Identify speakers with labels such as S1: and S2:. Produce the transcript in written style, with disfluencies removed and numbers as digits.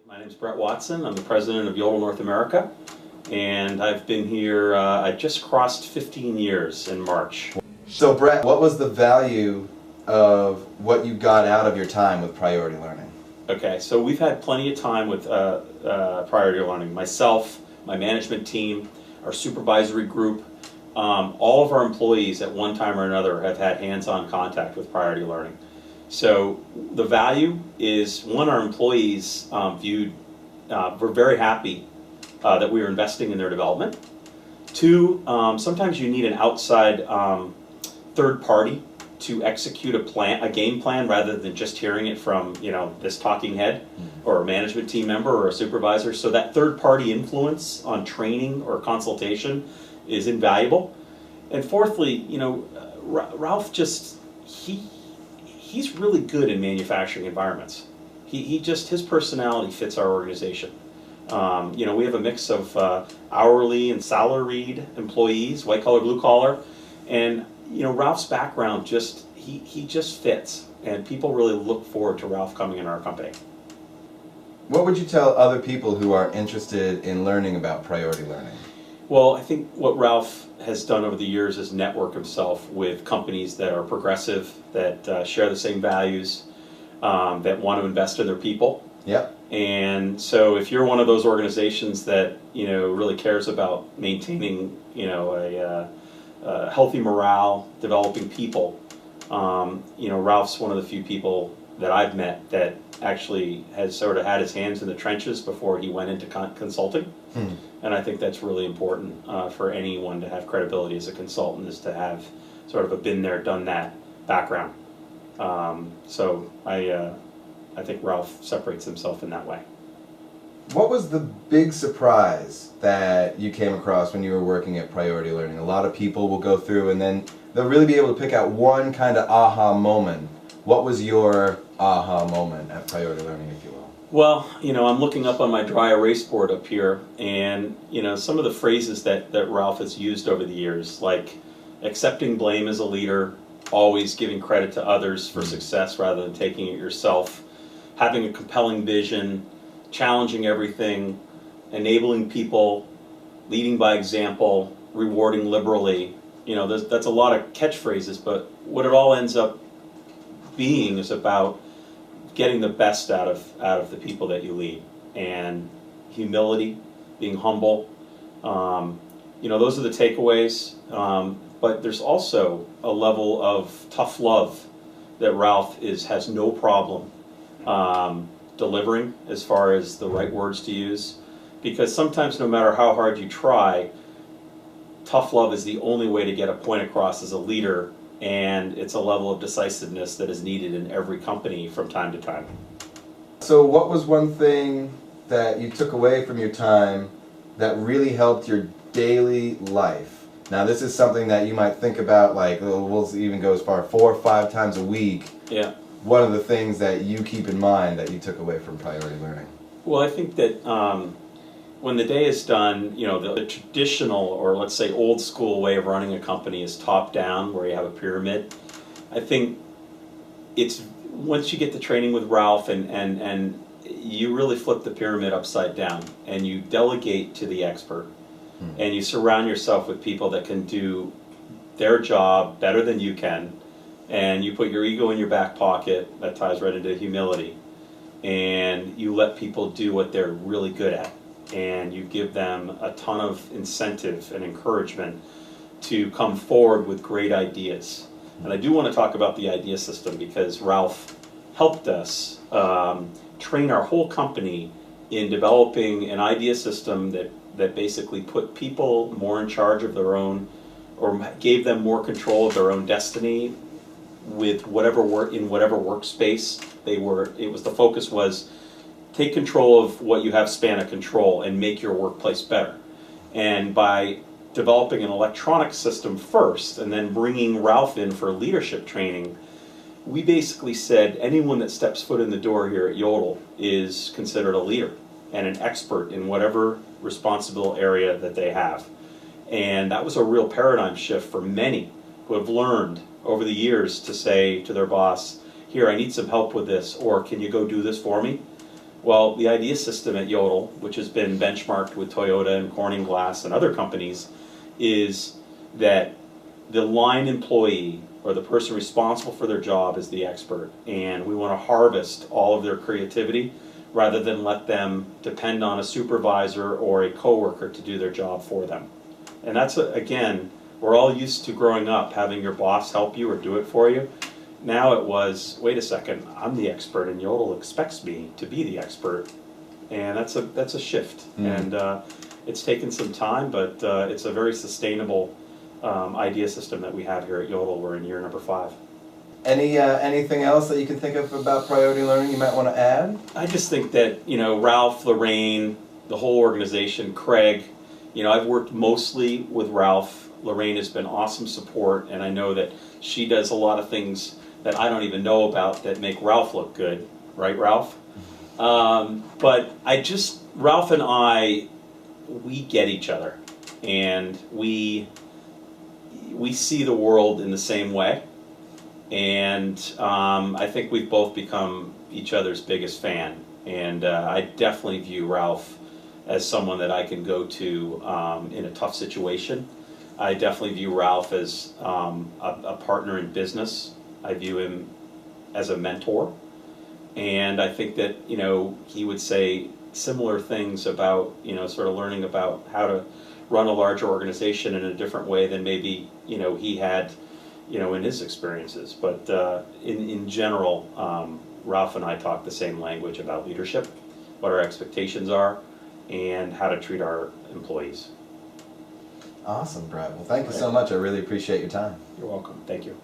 S1: My name is Bret Watson. I'm the president of Yodel North America, and I've been here, I just crossed 15 years in March.
S2: So Bret, what was the value of what you got out of your time with priority learning?
S1: Okay, so we've had plenty of time with priority learning. Myself, my management team, our supervisory group, all of our employees at one time or another have had hands-on contact with priority learning. So the value is, one, our employees we're very happy that we are investing in their development. Two, sometimes you need an outside third party to execute a game plan rather than just hearing it from this talking head or a management team member or a supervisor. So that third party influence on training or consultation is invaluable. And fourthly, Ralph he's really good in manufacturing environments. His personality fits our organization. We have a mix of hourly and salaried employees, white collar, blue collar, and Ralph's background he just fits, and people really look forward to Ralph coming in our company.
S2: What would you tell other people who are interested in learning about priority learning?
S1: Well, I think what Ralph has done over the years is network himself with companies that are progressive, that share the same values, that want to invest in their people.
S2: Yep.
S1: And so if you're one of those organizations that really cares about maintaining a healthy morale, developing people, Ralph's one of the few people that I've met that actually has sort of had his hands in the trenches before he went into consulting. And I think that's really important for anyone to have credibility as a consultant, is to have sort of a been there, done that background. So I think Ralph separates himself in that way.
S2: What was the big surprise that you came across when you were working at Priority Learning? A lot of people will go through and then they'll really be able to pick out one kind of aha moment. What was your aha moment at Priority Learning, if you will?
S1: Well, I'm looking up on my dry erase board up here, and some of the phrases that Ralph has used over the years, like accepting blame as a leader, always giving credit to others for success rather than taking it yourself, having a compelling vision, challenging everything, enabling people, leading by example, rewarding liberally. That's a lot of catchphrases, but what it all ends up being is about getting the best out of the people that you lead, and humility, being humble. Those are the takeaways. But there's also a level of tough love that Ralph has no problem delivering, as far as the right words to use, because sometimes no matter how hard you try, tough love is the only way to get a point across as a leader, and it's a level of decisiveness that is needed in every company from time to time.
S2: So what was one thing that you took away from your time that really helped your daily life? Now this is something that you might think about, like, we'll even go as far 4 or 5 times a week.
S1: Yeah.
S2: What are the things that you keep in mind that you took away from priority learning?
S1: Well, I think that when the day is done, the traditional, or let's say old school way of running a company is top down, where you have a pyramid. I think it's, once you get the training with Ralph and you really flip the pyramid upside down and you delegate to the expert, and you surround yourself with people that can do their job better than you can, and you put your ego in your back pocket. That ties right into humility, and you let people do what they're really good at, and you give them a ton of incentive and encouragement to come forward with great ideas. And I do want to talk about the idea system, because Ralph helped us train our whole company in developing an idea system that basically put people more in charge of their own, or gave them more control of their own destiny with whatever workspace they were. The focus was take control of what you have span of control and make your workplace better. And by developing an electronic system first and then bringing Ralph in for leadership training, we basically said anyone that steps foot in the door here at Yodel is considered a leader and an expert in whatever responsible area that they have. And that was a real paradigm shift for many who have learned over the years to say to their boss, here, I need some help with this, or can you go do this for me? Well, the idea system at Yodel, which has been benchmarked with Toyota and Corning Glass and other companies, is that the line employee or the person responsible for their job is the expert, and we want to harvest all of their creativity rather than let them depend on a supervisor or a coworker to do their job for them. And that's, again, we're all used to growing up having your boss help you or do it for you. Now it was, wait a second, I'm the expert and Yodel expects me to be the expert. And that's a shift. And it's taken some time, but it's a very sustainable idea system that we have here at Yodel. We're in year number 5.
S2: Anything else that you can think of about priority learning you might want to add?
S1: I just think that, Ralph, Lorraine, the whole organization, Craig, I've worked mostly with Ralph. Lorraine has been awesome support, and I know that she does a lot of things that I don't even know about that make Ralph look good. Right, Ralph? But Ralph and I, we get each other, and we see the world in the same way. And I think we've both become each other's biggest fan. And I definitely view Ralph as someone that I can go to in a tough situation. I definitely view Ralph as a partner in business. I view him as a mentor. And I think that, he would say similar things about, sort of learning about how to run a larger organization in a different way than maybe, he had, in his experiences. But in general, Ralph and I talk the same language about leadership, what our expectations are, and how to treat our employees.
S2: Awesome, Bret. Well, thank you so much. I really appreciate your time.
S1: You're welcome. Thank you.